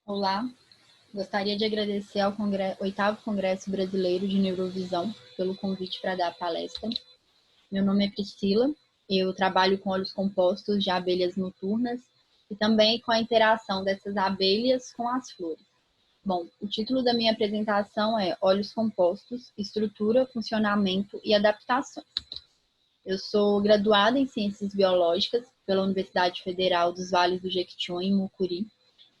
Olá, gostaria de agradecer ao 8º Congresso Brasileiro de Neurovisão pelo convite para dar a palestra. Meu nome é Priscila, eu trabalho com óleos compostos de abelhas noturnas e também com a interação dessas abelhas com as flores. Bom, o título da minha apresentação é Óleos Compostos, Estrutura, Funcionamento e Adaptações. Eu sou graduada em Ciências Biológicas pela Universidade Federal dos Vales do Jequitinhonha, em Mucuri,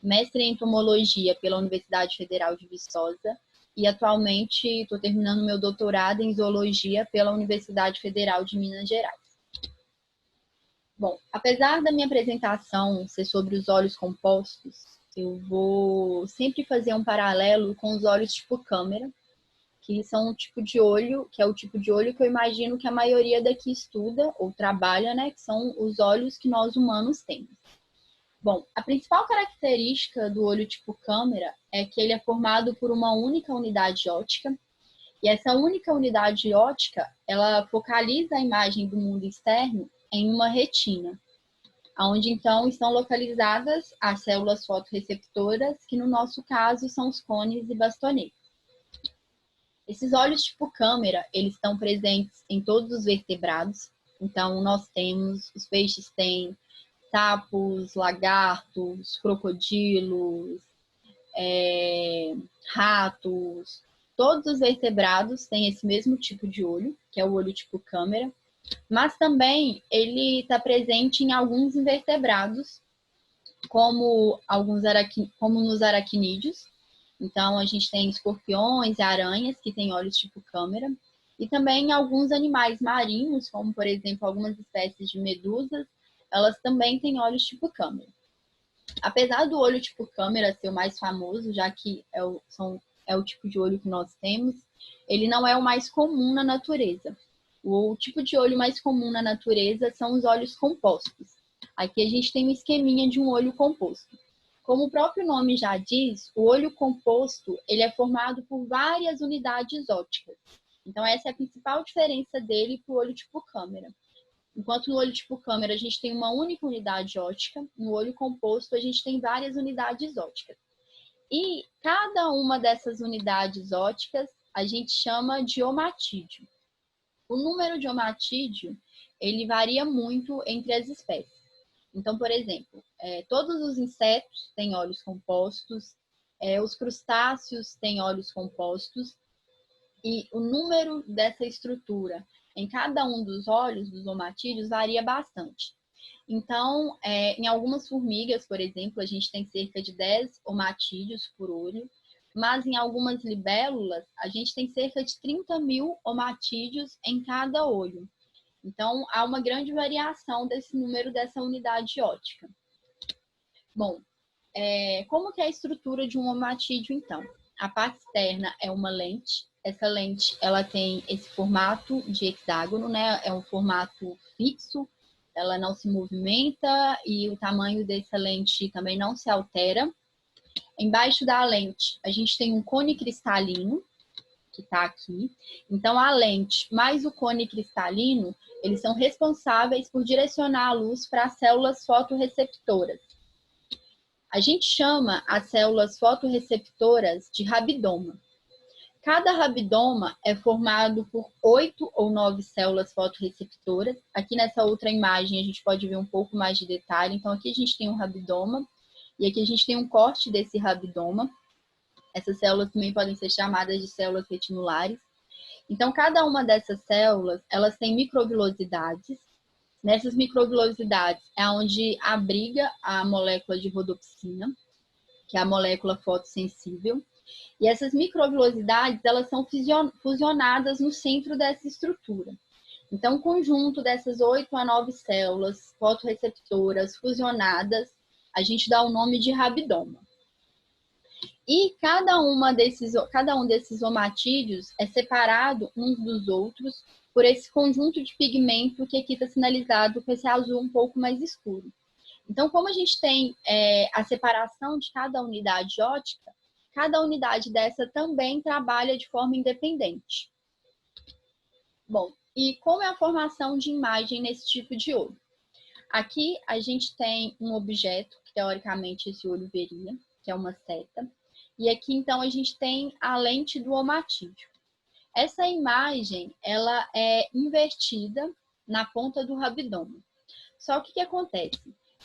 mestre em entomologia pela Universidade Federal de Viçosa e atualmente estou terminando meu doutorado em zoologia pela Universidade Federal de Minas Gerais. Bom, apesar da minha apresentação ser sobre os óleos compostos, eu vou sempre fazer um paralelo com os óleos tipo câmera, que são um tipo de olho, que é o tipo de olho que eu imagino que a maioria daqui estuda ou trabalha, né, que são os olhos que nós humanos temos. Bom, a principal característica do olho tipo câmera é que ele é formado por uma única unidade óptica, e essa única unidade óptica, ela focaliza a imagem do mundo externo em uma retina, onde então estão localizadas as células fotorreceptoras, que no nosso caso são os cones e bastonetes. Esses olhos tipo câmera, eles estão presentes em todos os vertebrados, então nós temos, os peixes têm sapos, lagartos, crocodilos, ratos, todos os vertebrados têm esse mesmo tipo de olho, que é o olho tipo câmera, mas também ele está presente em alguns invertebrados, como nos aracnídeos. Então, a gente tem escorpiões e aranhas que têm olhos tipo câmera, e também alguns animais marinhos, como, por exemplo, algumas espécies de medusas, elas também têm olhos tipo câmera. Apesar do olho tipo câmera ser o mais famoso, já que é o tipo de olho que nós temos, ele não é o mais comum na natureza. O tipo de olho mais comum na natureza são os olhos compostos. Aqui a gente tem um esqueminha de um olho composto. Como o próprio nome já diz, o olho composto ele é formado por várias unidades ópticas. Então essa é a principal diferença dele para o olho tipo câmera. Enquanto no olho tipo câmera a gente tem uma única unidade óptica, no olho composto a gente tem várias unidades ópticas. E cada uma dessas unidades ópticas a gente chama de omatídeo. O número de omatídeo ele varia muito entre as espécies. Então, por exemplo, todos os insetos têm olhos compostos, os crustáceos têm olhos compostos, e o número dessa estrutura em cada um dos olhos, dos omatídeos, varia bastante. Então, em algumas formigas, por exemplo, a gente tem cerca de 10 omatídeos por olho, mas em algumas libélulas, a gente tem cerca de 30.000 omatídeos em cada olho. Então, há uma grande variação desse número dessa unidade óptica. Bom, como que é a estrutura de um omatídeo, então? A parte externa é uma lente. Essa lente, ela tem esse formato de hexágono, né? É um formato fixo, ela não se movimenta e o tamanho dessa lente também não se altera. Embaixo da lente, a gente tem um cone cristalino, que está aqui. Então, a lente mais o cone cristalino, eles são responsáveis por direcionar a luz para as células fotorreceptoras. A gente chama as células fotorreceptoras de rabidoma. Cada rabidoma é formado por 8 ou 9 células fotorreceptoras. Aqui nessa outra imagem a gente pode ver um pouco mais de detalhe. Então, aqui a gente tem um rabidoma e aqui a gente tem um corte desse rabidoma. Essas células também podem ser chamadas de células retinulares. Então, cada uma dessas células, elas têm microvilosidades. Nessas microvilosidades é onde abriga a molécula de rodopsina, que é a molécula fotossensível. E essas microvilosidades, elas são fusionadas no centro dessa estrutura. Então, o conjunto dessas 8 a 9 células fotorreceptoras fusionadas, a gente dá o nome de rabidoma. E cada um desses omatídeos é separado uns dos outros por esse conjunto de pigmento que aqui está sinalizado com esse azul um pouco mais escuro. Então, como a gente tem a separação de cada unidade óptica, cada unidade dessa também trabalha de forma independente. Bom, e como é a formação de imagem nesse tipo de olho? Aqui a gente tem um objeto que teoricamente esse olho veria, que é uma seta. E aqui, então, a gente tem a lente do omatídeo. Essa imagem, ela é invertida na ponta do rabidoma. Só que o que acontece?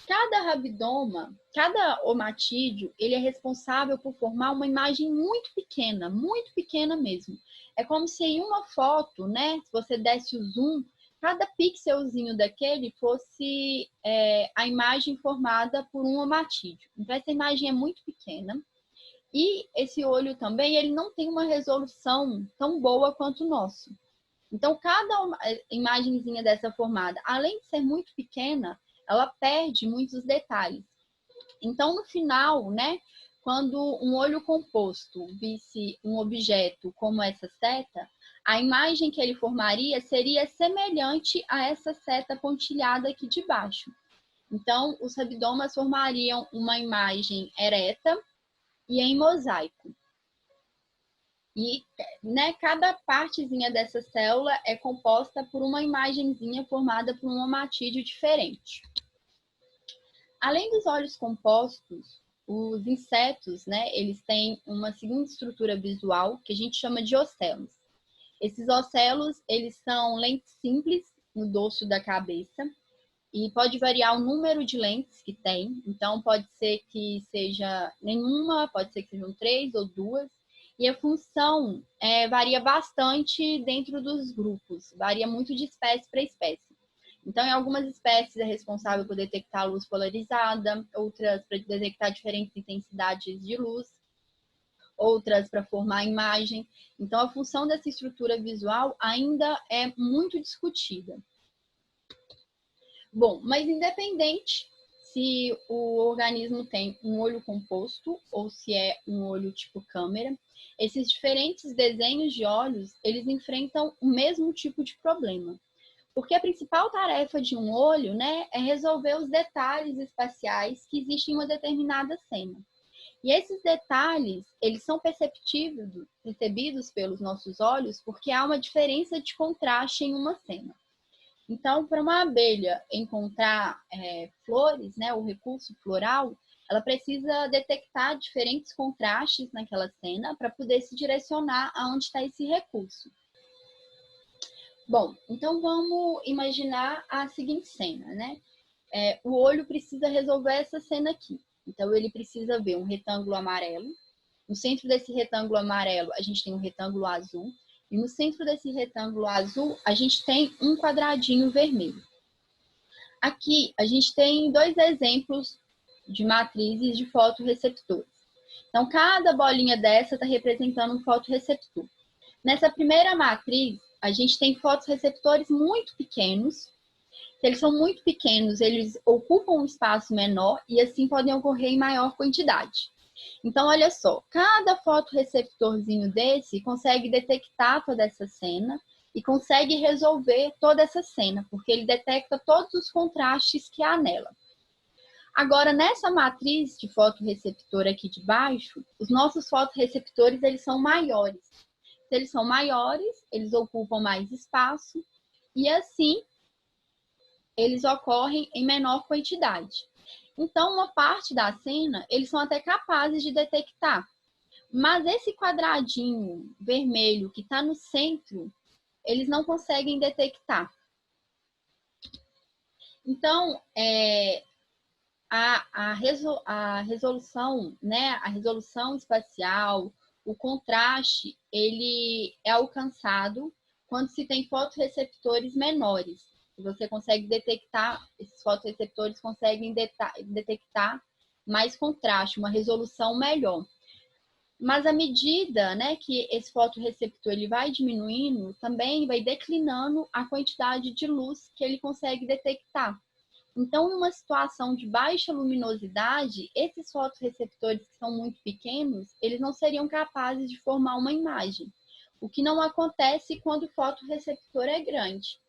Cada rabidoma, cada omatídeo, ele é responsável por formar uma imagem muito pequena mesmo. É como se em uma foto, né, se você desse o zoom, cada pixelzinho daquele fosse a imagem formada por um omatídeo. Então, essa imagem é muito pequena. E esse olho também, ele não tem uma resolução tão boa quanto o nosso. Então, cada imagenzinha dessa formada, além de ser muito pequena, ela perde muitos detalhes. Então, no final, né, quando um olho composto visse um objeto como essa seta, a imagem que ele formaria seria semelhante a essa seta pontilhada aqui de baixo. Então, os rabidomas formariam uma imagem ereta e em mosaico. E, né, cada partezinha dessa célula é composta por uma imagenzinha formada por um omatídeo diferente. Além dos olhos compostos, os insetos, né, eles têm uma segunda estrutura visual que a gente chama de ocelos. Esses ocelos, eles são lentes simples no dorso da cabeça e pode variar o número de lentes que tem. Então, pode ser que seja nenhuma, pode ser que sejam 3 ou 2. E a função varia bastante dentro dos grupos, varia muito de espécie para espécie. Então, em algumas espécies é responsável por detectar a luz polarizada, outras para detectar diferentes intensidades de luz, outras para formar a imagem. Então, a função dessa estrutura visual ainda é muito discutida. Bom, mas independente se o organismo tem um olho composto ou se é um olho tipo câmera, esses diferentes desenhos de olhos, eles enfrentam o mesmo tipo de problema. Porque a principal tarefa de um olho, né, é resolver os detalhes espaciais que existem em uma determinada cena. E esses detalhes, eles são percebidos pelos nossos olhos porque há uma diferença de contraste em uma cena. Então, para uma abelha encontrar flores, né, o recurso floral, ela precisa detectar diferentes contrastes naquela cena para poder se direcionar aonde está esse recurso. Bom, então vamos imaginar a seguinte cena, né? O olho precisa resolver essa cena aqui. Então, ele precisa ver um retângulo amarelo. No centro desse retângulo amarelo, a gente tem um retângulo azul. E no centro desse retângulo azul, a gente tem um quadradinho vermelho. Aqui, a gente tem 2 exemplos de matrizes de fotorreceptores. Então, cada bolinha dessa está representando um fotorreceptor. Nessa primeira matriz, a gente tem fotorreceptores muito pequenos. Se eles são muito pequenos, eles ocupam um espaço menor e assim podem ocorrer em maior quantidade. Então, olha só, cada fotorreceptorzinho desse consegue detectar toda essa cena e consegue resolver toda essa cena, porque ele detecta todos os contrastes que há nela. Agora, nessa matriz de fotorreceptor aqui de baixo, os nossos fotorreceptores, eles são maiores. Se eles são maiores, eles ocupam mais espaço e assim eles ocorrem em menor quantidade. Então, uma parte da cena, eles são até capazes de detectar. Mas esse quadradinho vermelho que está no centro, eles não conseguem detectar. Então, a resolução, né, a resolução espacial, o contraste, ele é alcançado quando se tem fotorreceptores menores. Você consegue detectar, esses fotorreceptores conseguem detectar mais contraste, uma resolução melhor. Mas à medida, né, que esse fotorreceptor ele vai diminuindo, também vai declinando a quantidade de luz que ele consegue detectar. Então, em uma situação de baixa luminosidade, esses fotorreceptores que são muito pequenos, eles não seriam capazes de formar uma imagem, o que não acontece quando o fotorreceptor é grande.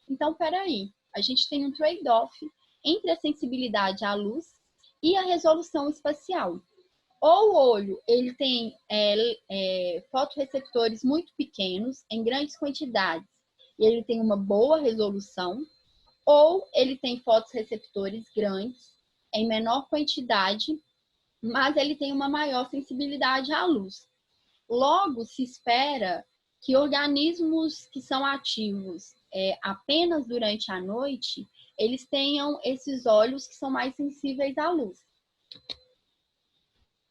Então, peraí, a gente tem um trade-off entre a sensibilidade à luz e a resolução espacial. Ou o olho ele tem fotorreceptores muito pequenos, em grandes quantidades, e ele tem uma boa resolução, ou ele tem fotorreceptores grandes, em menor quantidade, mas ele tem uma maior sensibilidade à luz. Logo, se espera que organismos que são ativos apenas durante a noite, eles tenham esses olhos que são mais sensíveis à luz.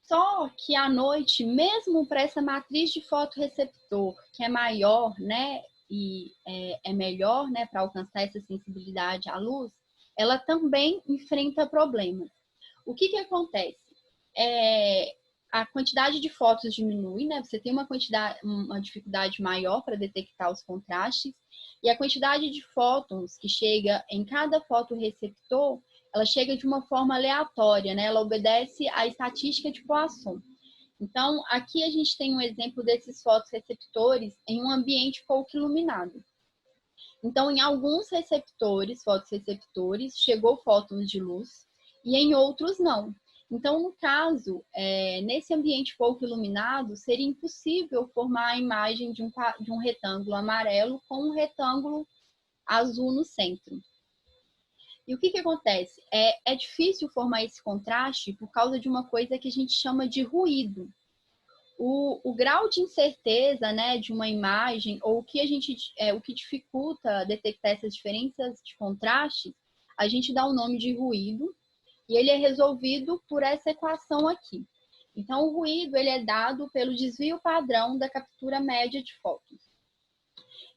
Só que à noite, mesmo para essa matriz de fotorreceptor, que é maior, né, e é melhor, né, para alcançar essa sensibilidade à luz, ela também enfrenta problemas. O que acontece? A quantidade de fotos diminui, né? Você tem uma dificuldade maior para detectar os contrastes, e a quantidade de fótons que chega em cada fotorreceptor, ela chega de uma forma aleatória, né? Ela obedece à estatística de Poisson. Então, aqui a gente tem um exemplo desses fotorreceptores em um ambiente pouco iluminado. Então, em alguns fotorreceptores, chegou fótons de luz, e em outros não. Então, no caso, nesse ambiente pouco iluminado, seria impossível formar a imagem de um retângulo amarelo com um retângulo azul no centro. E o que acontece? É difícil formar esse contraste por causa de uma coisa que a gente chama de ruído. O grau de incerteza, né, de uma imagem, ou o que dificulta detectar essas diferenças de contraste, a gente dá o nome de ruído, e ele é resolvido por essa equação aqui. Então, o ruído ele é dado pelo desvio padrão da captura média de fótons.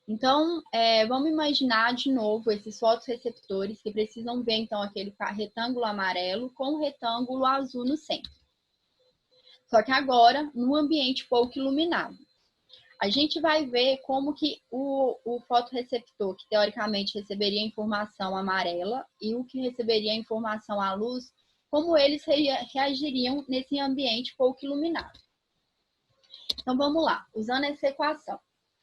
Então, vamos imaginar de novo esses fotorreceptores que precisam ver, então, aquele retângulo amarelo com um retângulo azul no centro. Só que agora, num ambiente pouco iluminado. A gente vai ver como que o fotorreceptor, que teoricamente receberia informação amarela, e o que receberia informação à luz, como eles reagiriam nesse ambiente pouco iluminado. Então, vamos lá, usando essa equação.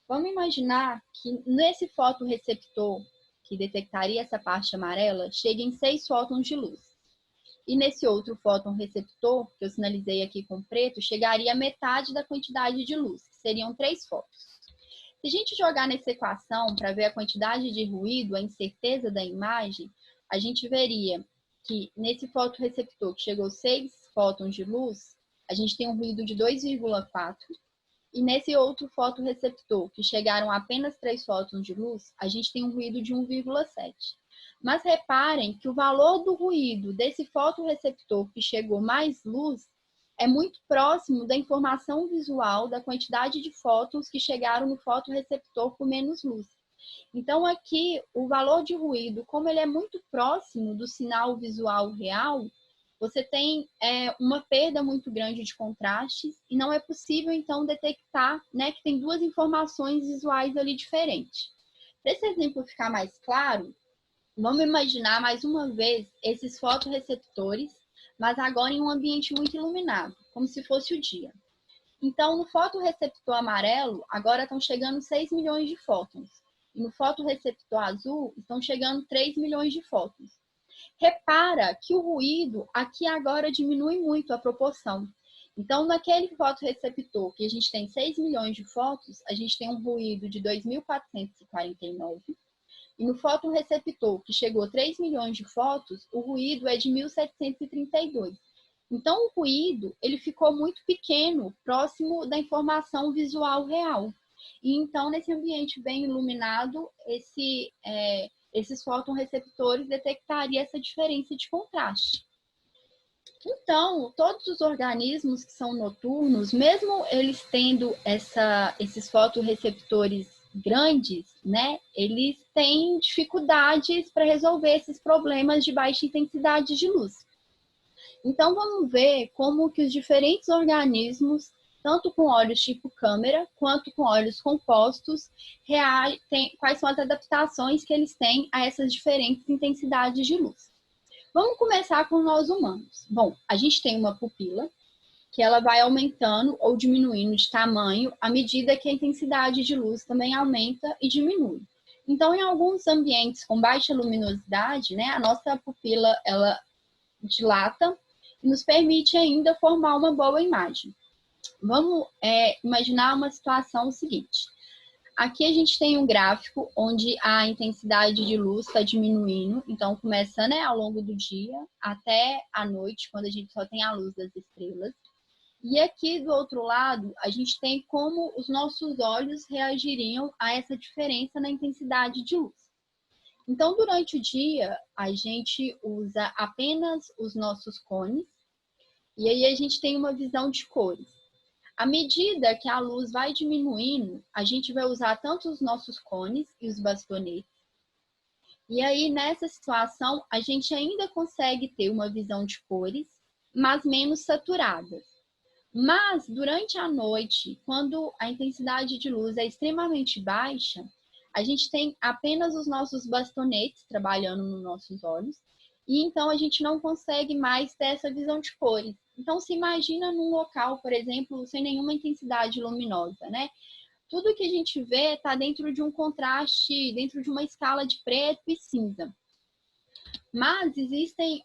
Vamos imaginar que nesse fotorreceptor, que detectaria essa parte amarela, cheguem 6 fótons de luz. E nesse outro fóton receptor, que eu sinalizei aqui com preto, chegaria a metade da quantidade de luz, que seriam 3 fótons. Se a gente jogar nessa equação para ver a quantidade de ruído, a incerteza da imagem, a gente veria que nesse fotorreceptor que chegou 6 fótons de luz, a gente tem um ruído de 2,4, e nesse outro fotorreceptor que chegaram apenas 3 fótons de luz, a gente tem um ruído de 1,7. Mas reparem que o valor do ruído desse fotorreceptor que chegou mais luz é muito próximo da informação visual da quantidade de fótons que chegaram no fotorreceptor com menos luz. Então, aqui, o valor de ruído, como ele é muito próximo do sinal visual real, você tem uma perda muito grande de contrastes e não é possível, então, detectar, né, que tem duas informações visuais ali diferentes. Para esse exemplo ficar mais claro, vamos imaginar mais uma vez esses fotorreceptores, mas agora em um ambiente muito iluminado, como se fosse o dia. Então, no fotorreceptor amarelo, agora estão chegando 6 milhões de fótons. E no fotorreceptor azul, estão chegando 3 milhões de fótons. Repara que o ruído aqui agora diminui muito a proporção. Então, naquele fotorreceptor que a gente tem 6 milhões de fótons, a gente tem um ruído de 2.449. E no fotorreceptor, que chegou a 3 milhões de fótons, o ruído é de 1.732. Então, o ruído ele ficou muito pequeno, próximo da informação visual real. E então, nesse ambiente bem iluminado, esses fotorreceptores detectariam essa diferença de contraste. Então, todos os organismos que são noturnos, mesmo eles tendo esses fotorreceptores grandes, né, eles têm dificuldades para resolver esses problemas de baixa intensidade de luz. Então, vamos ver como que os diferentes organismos, tanto com olhos tipo câmera, quanto com olhos compostos, quais são as adaptações que eles têm a essas diferentes intensidades de luz. Vamos começar com nós humanos. Bom, a gente tem uma pupila, que ela vai aumentando ou diminuindo de tamanho à medida que a intensidade de luz também aumenta e diminui. Então, em alguns ambientes com baixa luminosidade, né, a nossa pupila ela dilata e nos permite ainda formar uma boa imagem. Vamos imaginar uma situação seguinte. Aqui a gente tem um gráfico onde a intensidade de luz está diminuindo. Então, começa, né, ao longo do dia até a noite, quando a gente só tem a luz das estrelas. E aqui do outro lado, a gente tem como os nossos olhos reagiriam a essa diferença na intensidade de luz. Então, durante o dia, a gente usa apenas os nossos cones, e aí a gente tem uma visão de cores. À medida que a luz vai diminuindo, a gente vai usar tanto os nossos cones e os bastonetes. E aí, nessa situação, a gente ainda consegue ter uma visão de cores, mas menos saturadas. Mas, durante a noite, quando a intensidade de luz é extremamente baixa, a gente tem apenas os nossos bastonetes trabalhando nos nossos olhos, e então a gente não consegue mais ter essa visão de cores. Então, se imagina num local, por exemplo, sem nenhuma intensidade luminosa, né? Tudo que a gente vê está dentro de um contraste, dentro de uma escala de preto e cinza. Mas existem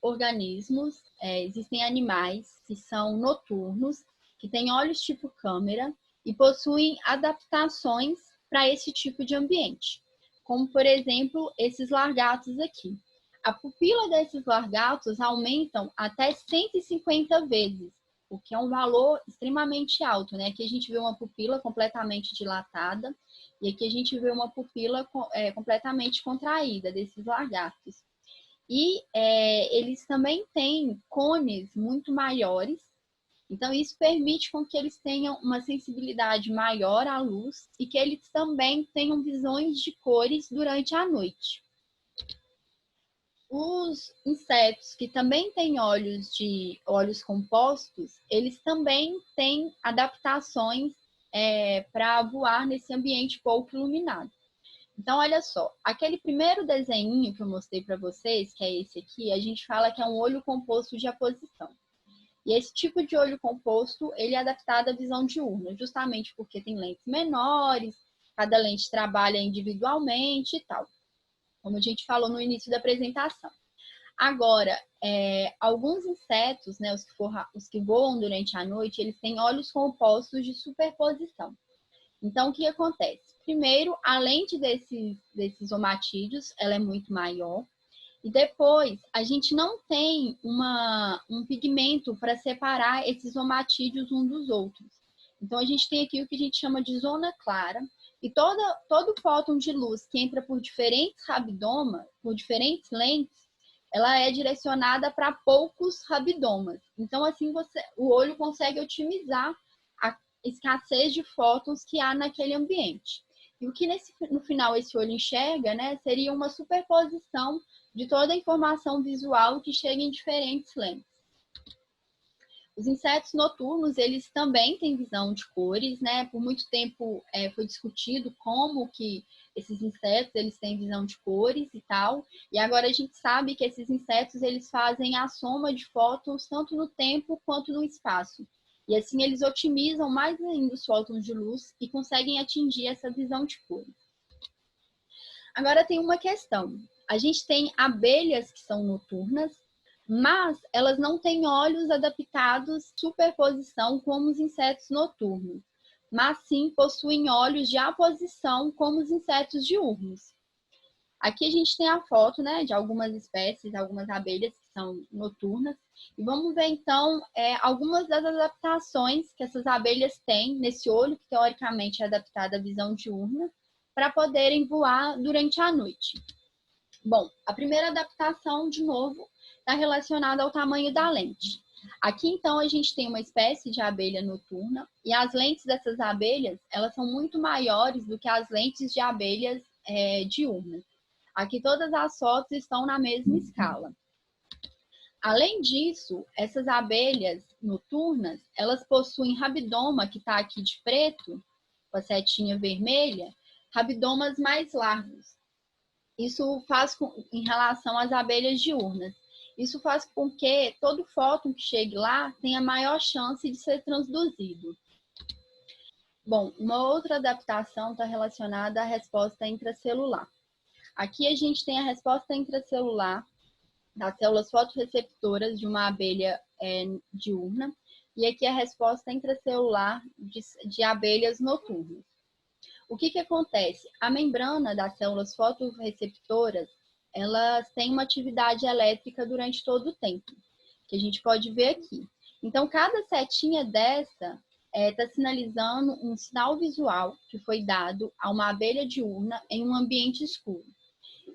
organismos, existem animais que são noturnos, que têm olhos tipo câmera e possuem adaptações para esse tipo de ambiente. Como, por exemplo, esses largatos aqui. A pupila desses largatos aumentam até 150 vezes, o que é um valor extremamente alto, né? Aqui a gente vê uma pupila completamente dilatada e aqui a gente vê uma pupila completamente contraída desses largatos. E eles também têm cones muito maiores, então isso permite com que eles tenham uma sensibilidade maior à luz e que eles também tenham visões de cores durante a noite. Os insetos que também têm olhos compostos, eles também têm adaptações para voar nesse ambiente pouco iluminado. Então, olha só, aquele primeiro desenho que eu mostrei para vocês, que é esse aqui, a gente fala que é um olho composto de aposição. E esse tipo de olho composto, ele é adaptado à visão diurna, justamente porque tem lentes menores, cada lente trabalha individualmente e tal, como a gente falou no início da apresentação. Agora, alguns insetos, né, os que voam durante a noite, eles têm olhos compostos de superposição. Então, o que acontece? Primeiro, a lente desses omatídeos, ela é muito maior. E depois, a gente não tem um pigmento para separar esses omatídeos uns dos outros. Então, a gente tem aqui o que a gente chama de zona clara. E todo fóton de luz que entra por diferentes rabidomas, por diferentes lentes, ela é direcionada para poucos rabidomas. Então, assim, o olho consegue otimizar a escassez de fótons que há naquele ambiente. E o que no final esse olho enxerga, né, seria uma superposição de toda a informação visual que chega em diferentes lentes. Os insetos noturnos, eles também têm visão de cores, né? Por muito tempo foi discutido como que esses insetos, eles têm visão de cores e tal. E agora a gente sabe que esses insetos, eles fazem a soma de fótons tanto no tempo quanto no espaço. E assim eles otimizam mais ainda os fótons de luz e conseguem atingir essa visão de cores. Agora tem uma questão. A gente tem abelhas que são noturnas, mas elas não têm olhos adaptados superposição como os insetos noturnos, mas sim possuem olhos de aposição como os insetos diurnos. Aqui a gente tem a foto, né, de algumas espécies, algumas abelhas que são noturnas, e vamos ver então algumas das adaptações que essas abelhas têm nesse olho, que teoricamente é adaptado à visão diurna, para poderem voar durante a noite. Bom, a primeira adaptação, de novo, está relacionada ao tamanho da lente. Aqui, então, a gente tem uma espécie de abelha noturna e as lentes dessas abelhas, elas são muito maiores do que as lentes de abelhas diurnas. Aqui todas as fotos estão na mesma escala. Além disso, essas abelhas noturnas, elas possuem rabidoma, que está aqui de preto, com a setinha vermelha, rabidomas mais largos. Isso faz em relação às abelhas diurnas. Isso faz com que todo fóton que chegue lá tenha maior chance de ser transduzido. Bom, uma outra adaptação está relacionada à resposta intracelular. Aqui a gente tem a resposta intracelular das células fotorreceptoras de uma abelha diurna e aqui a resposta intracelular de abelhas noturnas. O que que acontece? A membrana das células fotorreceptoras, elas têm uma atividade elétrica durante todo o tempo, que a gente pode ver aqui. Então, cada setinha dessa está sinalizando um sinal visual que foi dado a uma abelha diurna em um ambiente escuro.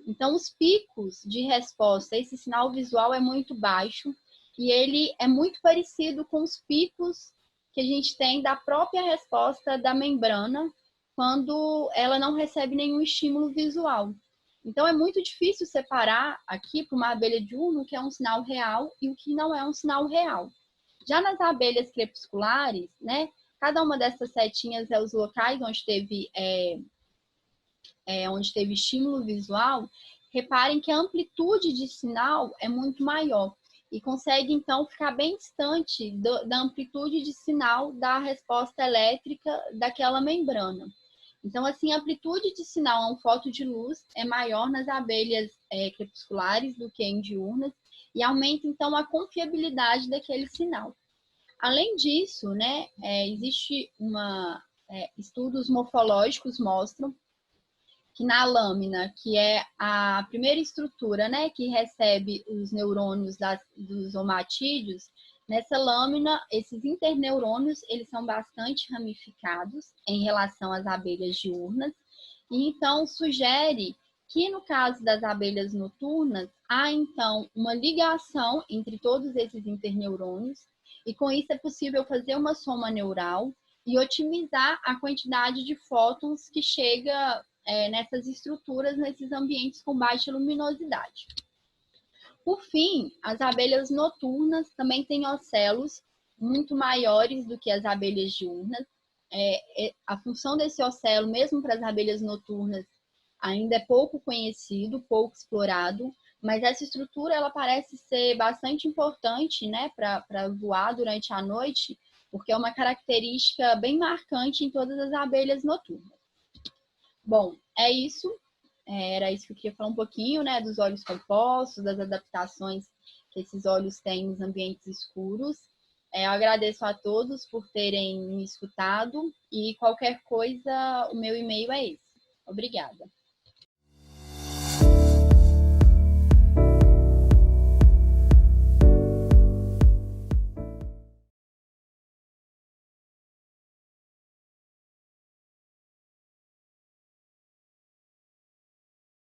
Então, os picos de resposta a esse sinal visual é muito baixo e ele é muito parecido com os picos que a gente tem da própria resposta da membrana quando ela não recebe nenhum estímulo visual. Então, é muito difícil separar aqui para uma abelha diurna o que é um sinal real e o que não é um sinal real. Já nas abelhas crepusculares, né, cada uma dessas setinhas é os locais onde teve estímulo visual. Reparem que a amplitude de sinal é muito maior e consegue, então, ficar bem distante da amplitude de sinal da resposta elétrica daquela membrana. Então, assim, a amplitude de sinal a um foto de luz é maior nas abelhas crepusculares do que em diurnas e aumenta, então, a confiabilidade daquele sinal. Além disso, né, estudos morfológicos mostram que na lâmina, que é a primeira estrutura, né, que recebe os neurônios dos omatídeos, nessa lâmina, esses interneurônios, eles são bastante ramificados em relação às abelhas diurnas, e então sugere que no caso das abelhas noturnas, há então uma ligação entre todos esses interneurônios, e com isso é possível fazer uma soma neural e otimizar a quantidade de fótons que chega nessas estruturas, nesses ambientes com baixa luminosidade. Por fim, as abelhas noturnas também têm ocelos muito maiores do que as abelhas diurnas. A função desse ocelo, mesmo para as abelhas noturnas, ainda é pouco conhecido, pouco explorado, mas essa estrutura ela parece ser bastante importante, né, para voar durante a noite, porque é uma característica bem marcante em todas as abelhas noturnas. Bom, é isso. Era isso que eu queria falar um pouquinho, né, dos olhos compostos, das adaptações que esses olhos têm nos ambientes escuros. Eu agradeço a todos por terem me escutado e qualquer coisa, o meu e-mail é esse. Obrigada.